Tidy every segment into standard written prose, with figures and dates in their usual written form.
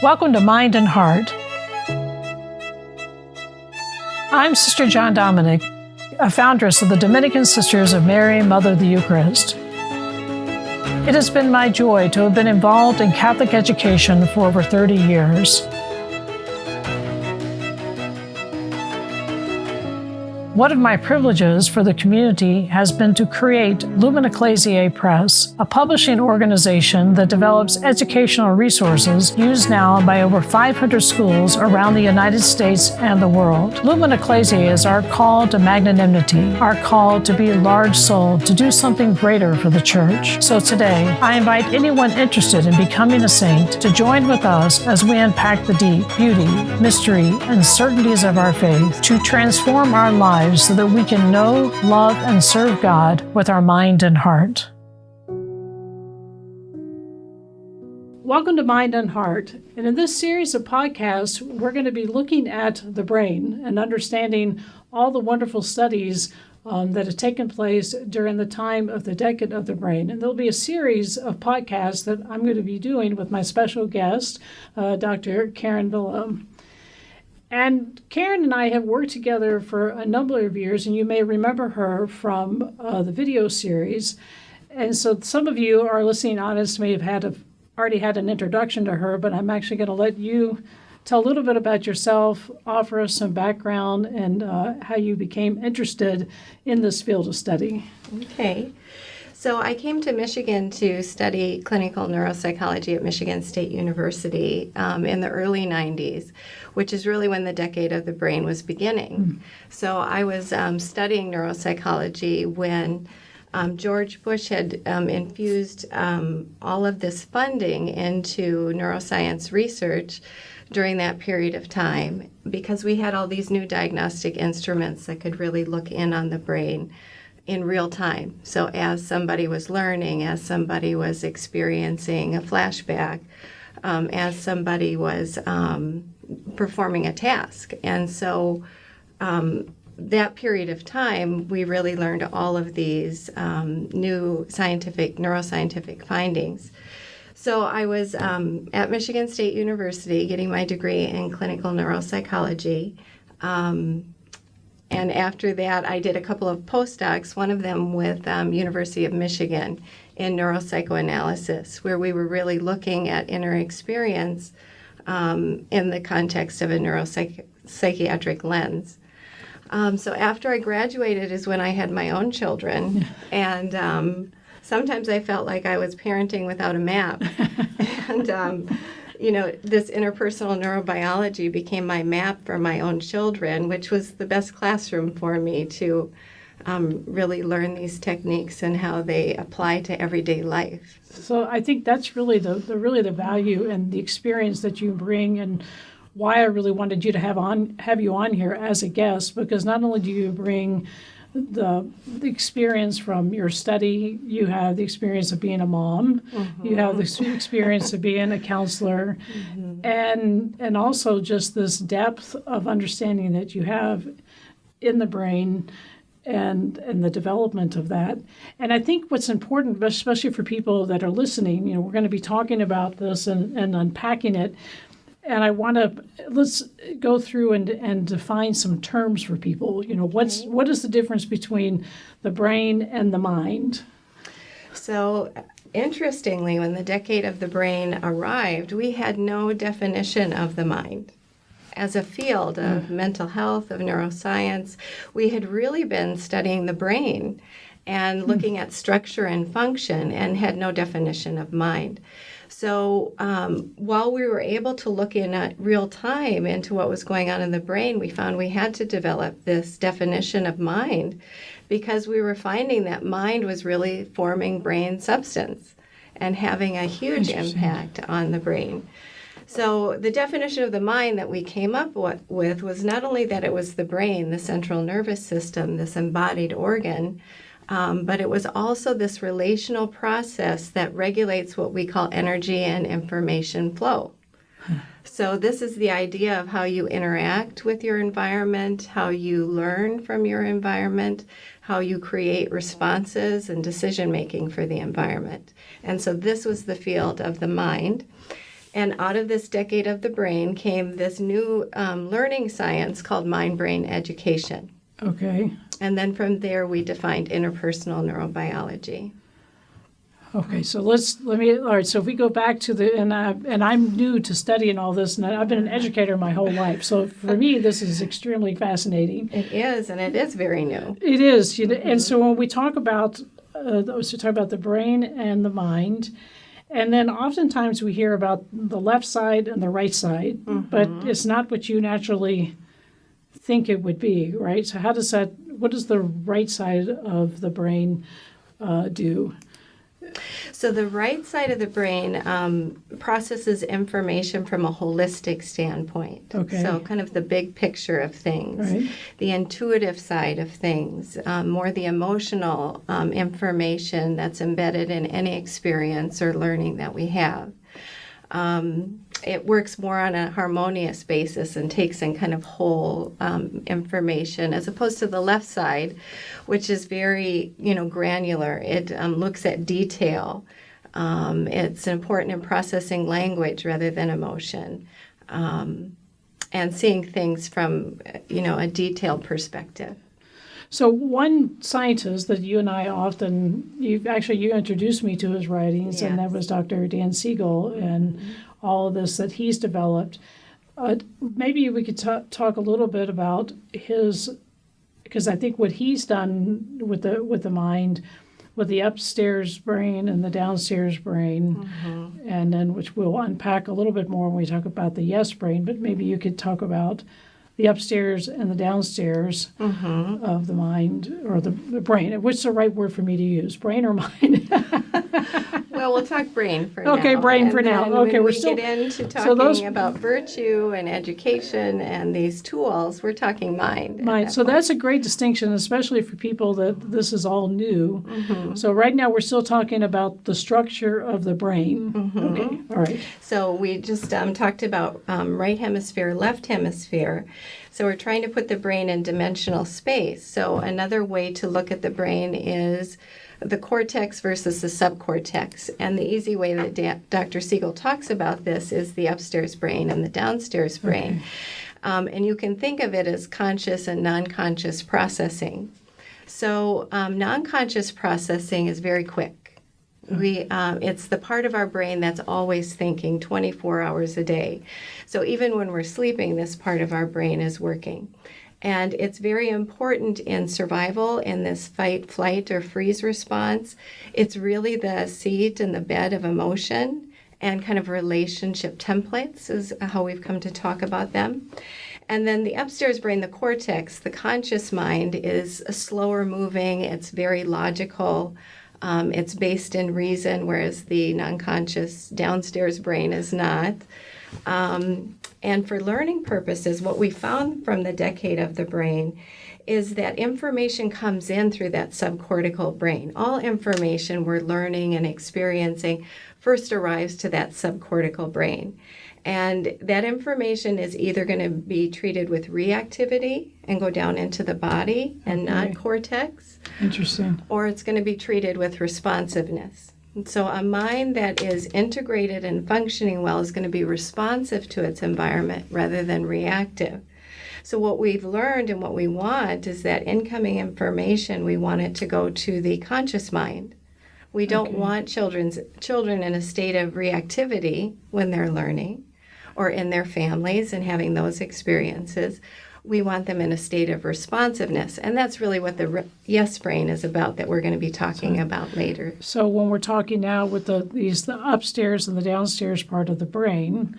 Welcome to Mind and Heart. I'm Sister John Dominic, a foundress of the Dominican Sisters of Mary, Mother of the Eucharist. It has been my joy to have been involved in Catholic education for over 30 years. One of my privileges for the community has been to create Lumen Ecclesiae Press, a publishing organization that develops educational resources used now by over 500 schools around the United States and the world. Lumen Ecclesiae is our call to magnanimity, our call to be large-souled, to do something greater for the Church. So today, I invite anyone interested in becoming a saint to join with us as we unpack the deep beauty, mystery, and certainties of our faith to transform our lives so that we can know, love, and serve God with our mind and heart. Welcome to Mind and Heart. And in this series of podcasts, we're going to be looking at the brain and understanding all the wonderful studies that have taken place during the time of the Decade of the Brain. And there'll be a series of podcasts that I'm going to be doing with my special guest, Dr. Karen Villa. And Karen and I have worked together for a number of years, and you may remember her from the video series. And so some of you, our listening audience, may have already had an introduction to her, but I'm actually going to let you tell a little bit about yourself, offer us some background, and how you became interested in this field of study. Okay. So I came to Michigan to study clinical neuropsychology at Michigan State University in the early 90s, which is really when the Decade of the Brain was beginning. So I was studying neuropsychology when George Bush had infused all of this funding into neuroscience research during that period of time, because we had all these new diagnostic instruments that could really look in on the brain in real time. So as somebody was learning, as somebody was experiencing a flashback, as somebody was performing a task. And so that period of time, we really learned all of these new neuroscientific findings. So I was at Michigan State University getting my degree in clinical neuropsychology. And after that, I did a couple of postdocs, one of them with University of Michigan in neuropsychoanalysis, where we were really looking at inner experience in the context of a neuropsychiatric lens. So after I graduated is when I had my own children, and sometimes I felt like I was parenting without a map. And this interpersonal neurobiology became my map for my own children, which was the best classroom for me to really learn these techniques and how they apply to everyday life. So I think that's really the value and the experience that you bring, and why I really wanted you to have you on here as a guest, because not only do you bring the experience from your study, you have the experience of being a mom, you have the experience of being a counselor, and also just this depth of understanding that you have in the brain and the development of that. And I think what's important, especially for people that are listening, we're going to be talking about this and unpacking it. And let's go through and define some terms for people. What is the difference between the brain and the mind? So interestingly, when the Decade of the Brain arrived, we had no definition of the mind. As a field of mental health, of neuroscience, we had really been studying the brain and looking at structure and function, and had no definition of mind. So while we were able to look in at real time into what was going on in the brain, we found we had to develop this definition of mind, because we were finding that mind was really forming brain substance and having a huge impact on the brain. So the definition of the mind that we came up with was not only that it was the brain, the central nervous system, this embodied organ, but it was also this relational process that regulates what we call energy and information flow. So this is the idea of how you interact with your environment, how you learn from your environment, how you create responses and decision making for the environment. And so this was the field of the mind. And out of this decade of the brain came this new learning science called mind-brain education. Okay. And then from there we defined interpersonal neurobiology. Okay, so all right, so if we go back to and I'm new to studying all this, and I've been an educator my whole life, so for me this is extremely fascinating. It is, and it is very new. It is, and so when we talk about, the brain and the mind, and then oftentimes we hear about the left side and the right side, but it's not what you naturally think it would be, right? So what does the right side of the brain do? So the right side of the brain processes information from a holistic standpoint. Okay. So kind of the big picture of things. Right. The intuitive side of things, more the emotional information that's embedded in any experience or learning that we have. It works more on a harmonious basis and takes in kind of whole information, as opposed to the left side, which is very, granular. It looks at detail. It's important in processing language rather than emotion, and seeing things from, a detailed perspective. So one scientist that you and I you introduced me to his writings, and that was Dr. Dan Siegel, and all of this that he's developed. Maybe we could talk a little bit about because I think what he's done with the mind, with the upstairs brain and the downstairs brain, and then which we'll unpack a little bit more when we talk about the yes brain, but maybe you could talk about the upstairs and the downstairs of the mind or the brain. What's the right word for me to use, brain or mind? Well, we'll talk brain for now. Okay, brain for now. Okay, when we get into talking about virtue and education and these tools, we're talking mind. Mind. So that's a great distinction, especially for people that this is all new. So right now we're still talking about the structure of the brain. Okay, all right. So we just talked about right hemisphere, left hemisphere. So we're trying to put the brain in dimensional space. So another way to look at the brain is the cortex versus the subcortex. And the easy way that Dr. Siegel talks about this is the upstairs brain and the downstairs brain. Okay. And you can think of it as conscious and non-conscious processing. So non-conscious processing is very quick. It's the part of our brain that's always thinking 24 hours a day. So even when we're sleeping, this part of our brain is working. And it's very important in survival, in this fight, flight, or freeze response. It's really the seat and the bed of emotion and kind of relationship templates is how we've come to talk about them. And then the upstairs brain, the cortex, the conscious mind is a slower moving, it's very logical, it's based in reason, whereas the non-conscious downstairs brain is not. And for learning purposes, what we found from the decade of the brain is that information comes in through that subcortical brain. All information we're learning and experiencing first arrives to that subcortical brain. And that information is either going to be treated with reactivity and go down into the body and not cortex. Interesting. Or it's going to be treated with responsiveness. So a mind that is integrated and functioning well is going to be responsive to its environment rather than reactive. So what we've learned and what we want is that incoming information, we want it to go to the conscious mind. We don't want children in a state of reactivity when they're learning or in their families and having those experiences. We want them in a state of responsiveness. And that's really what the yes brain is about that we're going to be talking about later. So when we're talking now with the upstairs and the downstairs part of the brain,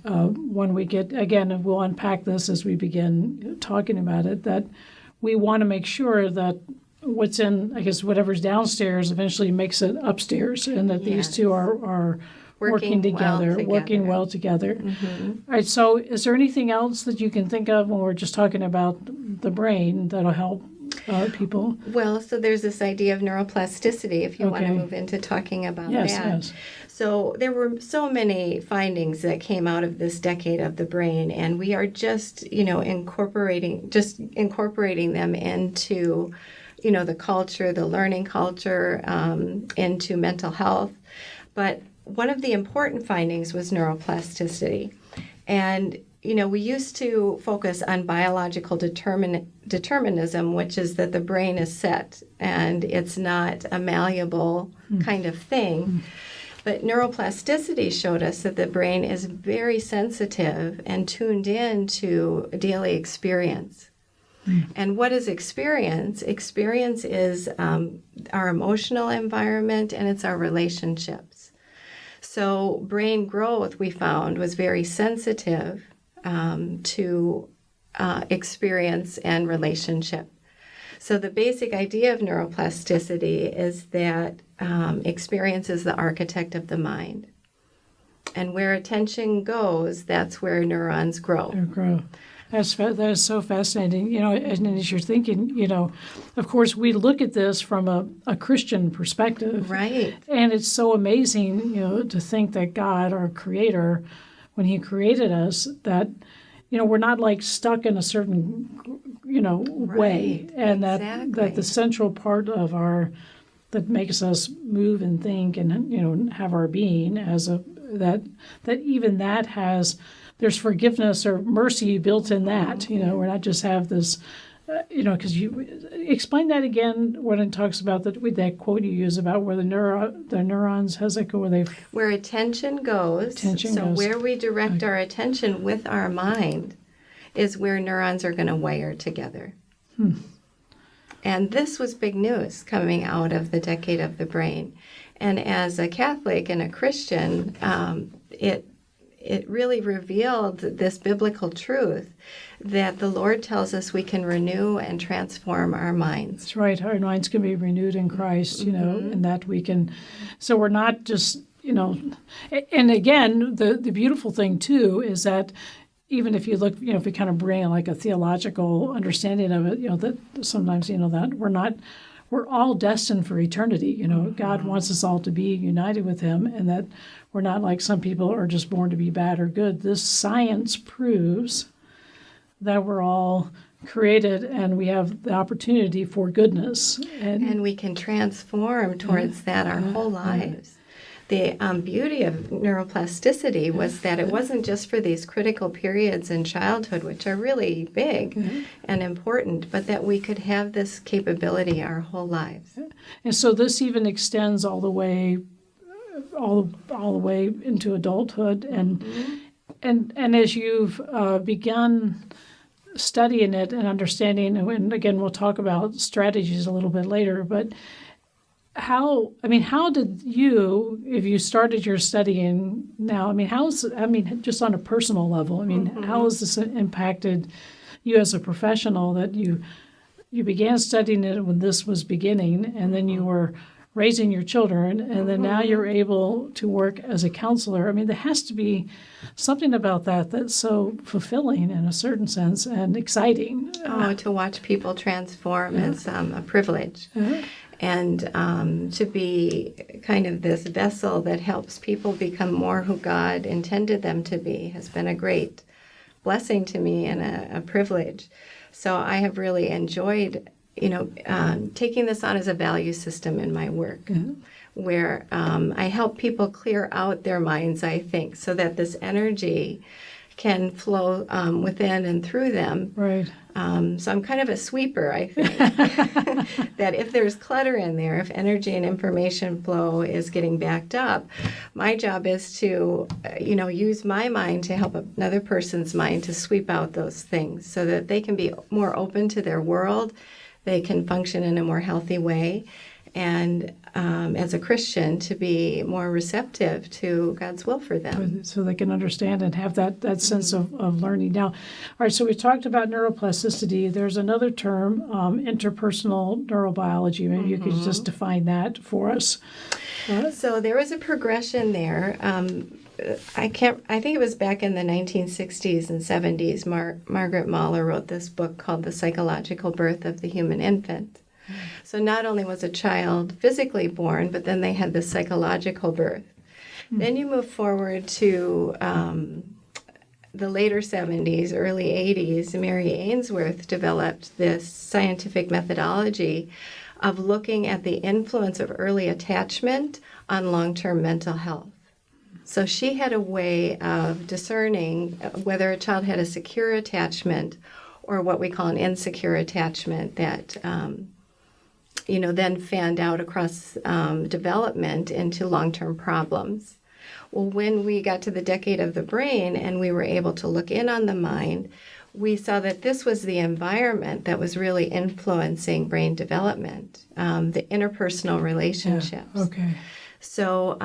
when we get, again, we'll unpack this as we begin talking about it, that we want to make sure that what's in, I guess, whatever's downstairs eventually makes it upstairs, and that these two are working together, working well together. All right, so is there anything else that you can think of when we're just talking about the brain that'll help? people? Well, so there's this idea of neuroplasticity, if you want to Okay. move into talking about Yes, that. yes. So there were so many findings that came out of this decade of the brain, and we are just, incorporating them into, the culture, the learning culture, into mental health. But one of the important findings was neuroplasticity. And, we used to focus on biological determinism, which is that the brain is set and it's not a malleable kind of thing. But neuroplasticity showed us that the brain is very sensitive and tuned in to daily experience. And what is experience? Experience is our emotional environment, and it's our relationships. So brain growth, we found, was very sensitive to experience and relationship. So the basic idea of neuroplasticity is that experience is the architect of the mind. And where attention goes, that's where neurons grow. That is so fascinating. And as you're thinking, of course, we look at this from a Christian perspective. Right. And it's so amazing, to think that God, our creator, when he created us, that, we're not like stuck in a certain, way. And exactly. that the central part of that makes us move and think and, have our being that even that there's forgiveness or mercy built in that. We're not just have this, because you explain that again when it talks about that quote you use about where the neurons, how's that go? Where attention goes. Where we direct our attention with our mind is where neurons are going to wire together. And this was big news coming out of the decade of the brain. And as a Catholic and a Christian, it really revealed this biblical truth that the Lord tells us we can renew and transform our minds. That's right. Our minds can be renewed in Christ, and that we can. So we're not just, and again, the beautiful thing too is that even if you look, if we kind of bring like a theological understanding of it, that sometimes, that we're all destined for eternity. God wants us all to be united with him, and that we're not like some people are just born to be bad or good. This science proves that we're all created and we have the opportunity for goodness. And we can transform towards that our whole lives. The beauty of neuroplasticity was that it wasn't just for these critical periods in childhood, which are really big and important, but that we could have this capability our whole lives. And so this even extends all the way into adulthood, and as you've begun studying it and understanding, and again we'll talk about strategies a little bit later, but how did you, if you started your studying now, just on a personal level, how has this impacted you as a professional that you began studying it when this was beginning, and then you were raising your children, and then now you're able to work as a counselor? There has to be something about that that's so fulfilling in a certain sense and exciting. To watch people transform is a privilege. And to be kind of this vessel that helps people become more who God intended them to be has been a great blessing to me and a privilege. So I have really enjoyed taking this on as a value system in my work, where I help people clear out their minds, I think, so that this energy can flow within and through them. Right. So I'm kind of a sweeper, I think, that if there's clutter in there, if energy and information flow is getting backed up, my job is to, use my mind to help another person's mind to sweep out those things so that they can be more open to their world. They can function in a more healthy way, and as a Christian, to be more receptive to God's will for them. So they can understand and have that sense of learning. Now, all right, so we talked about neuroplasticity. There's another term, interpersonal neurobiology. Maybe you could just define that for us. So there was a progression there. I think it was back in the 1960s and 70s, Margaret Mahler wrote this book called The Psychological Birth of the Human Infant. So not only was a child physically born, but then they had the psychological birth. Then you move forward to the later 70s, early 80s. Mary Ainsworth developed this scientific methodology of looking at the influence of early attachment on long-term mental health. So she had a way of discerning whether a child had a secure attachment or what we call an insecure attachment that then fanned out across development into long-term problems. Well, when we got to the decade of the brain and we were able to look in on the mind, we saw that this was the environment that was really influencing brain development, the interpersonal relationships. Yeah. Okay. So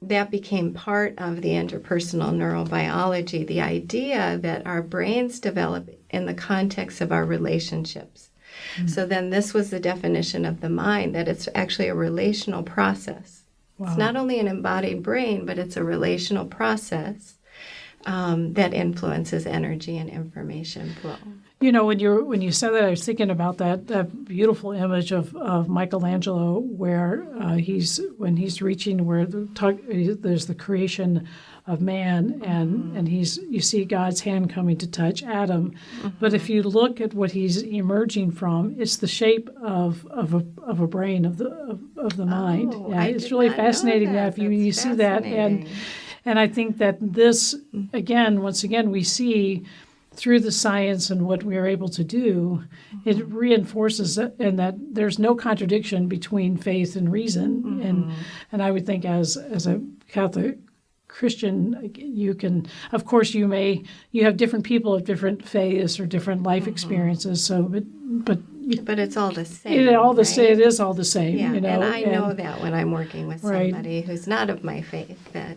that became part of the interpersonal neurobiology, the idea that our brains develop in the context of our relationships. So then this was the definition of the mind, that it's actually a relational process. Wow. It's not only an embodied brain, but it's a relational process that influences energy and information flow. You know, when you said that, I was thinking about that beautiful image of Michelangelo, where when he's reaching where there's the creation of man, and you see God's hand coming to touch Adam, but if you look at what he's emerging from, it's the shape of a brain of the mind. Yeah, it's really fascinating that you see that, and I think that this once again we see through the science and what we are able to do, it reinforces in that there's no contradiction between faith and reason. And I would think as a Catholic Christian, you can, of course, you have different people of different faiths or different life experiences. So, but it's all the same. It is all the same. Yeah, you know, and I know that when I'm working with somebody who's not of my faith, that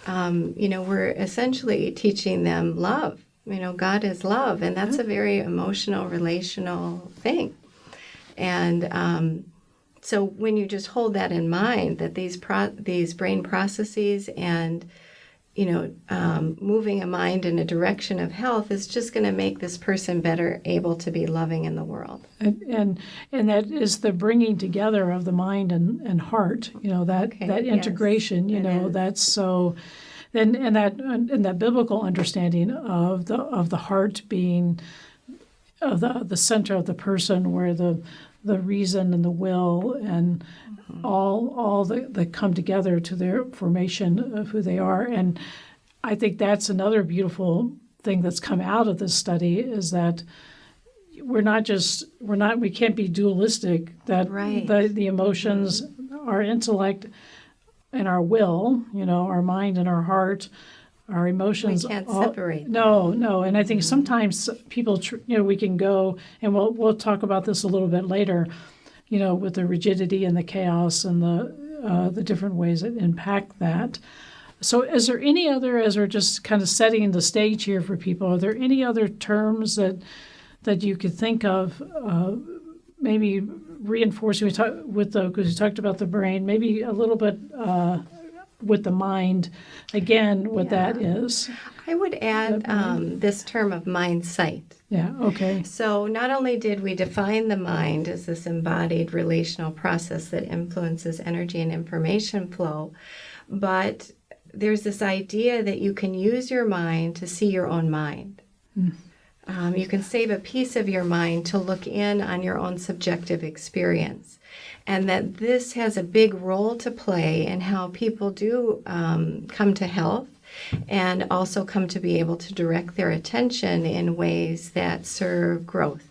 we're essentially teaching them love. God is love, and that's a very emotional, relational thing. And so when you just hold that in mind, that these brain processes and, moving a mind in a direction of health is just going to make this person better able to be loving in the world. And that is the bringing together of the mind and heart, that integration, yes, that's so... And that biblical understanding of the heart being of the center of the person, where the reason and the will and all that come together to their formation of who they are. And I think that's another beautiful thing that's come out of this study, is that we can't be dualistic, that the emotions, our intellect and our will, our mind and our heart, our emotions. We can't separate. No. And I think sometimes people, we can go, and we'll talk about this a little bit later, with the rigidity and the chaos and the different ways that impact that. So is there any other, as we're just kind of setting the stage here for people, are there any other terms that you could think of, maybe reinforcing because we talked about the brain, maybe a little bit with the mind, again, what that is? I would add this term of mindsight. Yeah, okay. So not only did we define the mind as this embodied relational process that influences energy and information flow, but there's this idea that you can use your mind to see your own mind. You can save a piece of your mind to look in on your own subjective experience. And that this has a big role to play in how people do come to health, and also come to be able to direct their attention in ways that serve growth.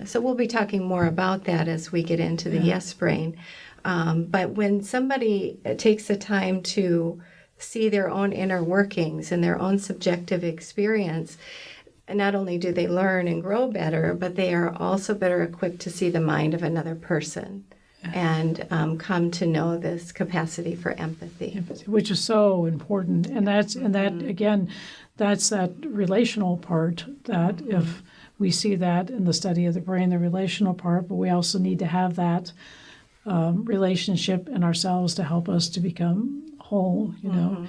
So we'll be talking more about that as we get into the yes brain. But when somebody takes the time to see their own inner workings and their own subjective experience, not only do they learn and grow better, but they are also better equipped to see the mind of another person and come to know this capacity for empathy. Which is so important. And that's that relational part, that if we see that in the study of the brain, the relational part, but we also need to have that relationship in ourselves to help us to become whole, you know.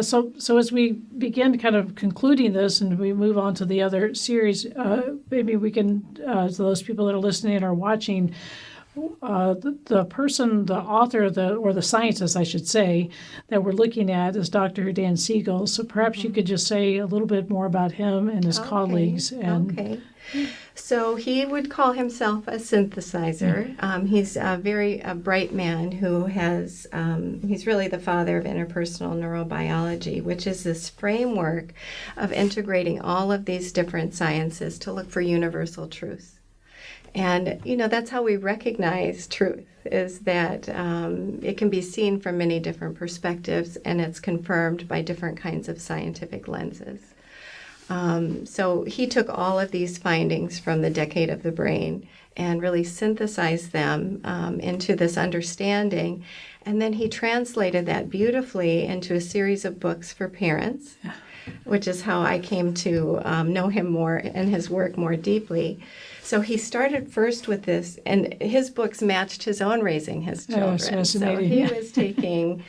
So as we begin kind of concluding this and we move on to the other series, maybe we can, to those people that are listening or watching, the person, the author, or the scientist, I should say, that we're looking at is Dr. Dan Siegel. So perhaps you could just say a little bit more about him and his colleagues. Okay. So he would call himself a synthesizer. He's a very bright man who has, he's really the father of interpersonal neurobiology, which is this framework of integrating all of these different sciences to look for universal truths. And, you know, that's how we recognize truth, is that it can be seen from many different perspectives, and it's confirmed by different kinds of scientific lenses. So he took all of these findings from the decade of the brain and really synthesized them into this understanding. And then he translated that beautifully into a series of books for parents, which is how I came to know him more and his work more deeply. So he started first with this, and his books matched his own raising his children. So he was taking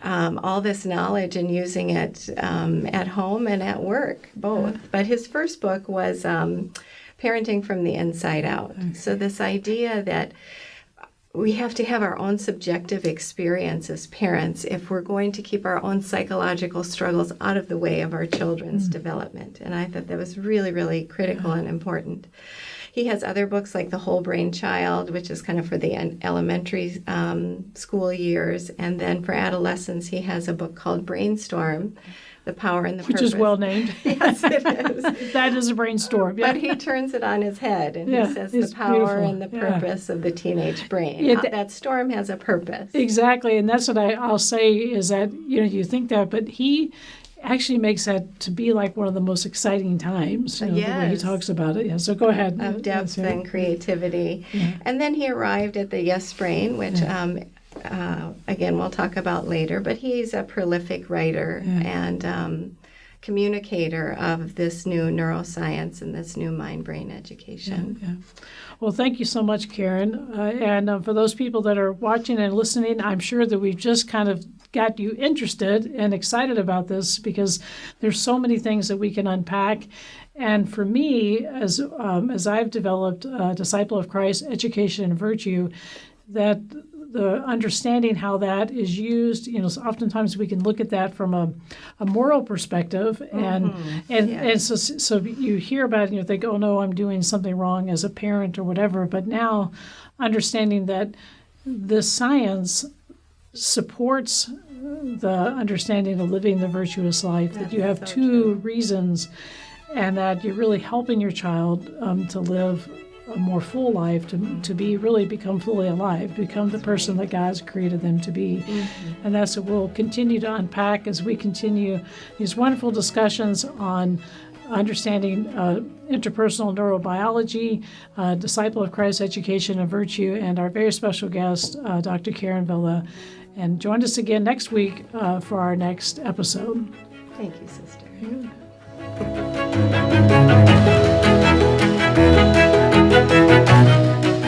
all this knowledge and using it at home and at work, both. But his first book was Parenting from the Inside Out. Okay. So this idea that we have to have our own subjective experience as parents if we're going to keep our own psychological struggles out of the way of our children's development. And I thought that was really, really critical and important. He has other books like The Whole Brain Child, which is kind of for the elementary school years. And then for adolescents, he has a book called Brainstorm, The Power and the Purpose. Which is well named. Yes, it is. That is a brainstorm. But he turns it on his head, and he says the power and the purpose of the teenage brain. That storm has a purpose. Exactly, and that's what I'll say is that, you know, you think that, but he actually makes that to be like one of the most exciting times, you know, the way he talks about it. Yeah, so go ahead. Of depth and creativity. Yeah. And then he arrived at the Yes Brain, which, again, we'll talk about later. But he's a prolific writer and communicator of this new neuroscience and this new mind-brain education. Yeah. Well, thank you so much, Karen. And for those people that are watching and listening, I'm sure that we've just kind of got you interested and excited about this because there's so many things that we can unpack. And for me, as I've developed Disciple of Christ, Education and Virtue, that the understanding how that is used, you know, so oftentimes we can look at that from a moral perspective, and so you hear about it and you think, oh no, I'm doing something wrong as a parent or whatever. But now, understanding that this science supports the understanding of living the virtuous life, that you have two reasons, and that you're really helping your child to live a more full life, to become fully alive, become the person that God's created them to be. And that's what we'll continue to unpack as we continue these wonderful discussions on understanding interpersonal neurobiology, Disciple of Christ, Education and Virtue, and our very special guest, Dr. Karen Villa. And join us again next week for our next episode. Thank you, sister.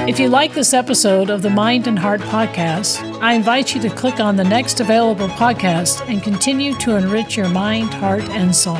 If you like this episode of the Mind and Heart podcast, I invite you to click on the next available podcast and continue to enrich your mind, heart, and soul.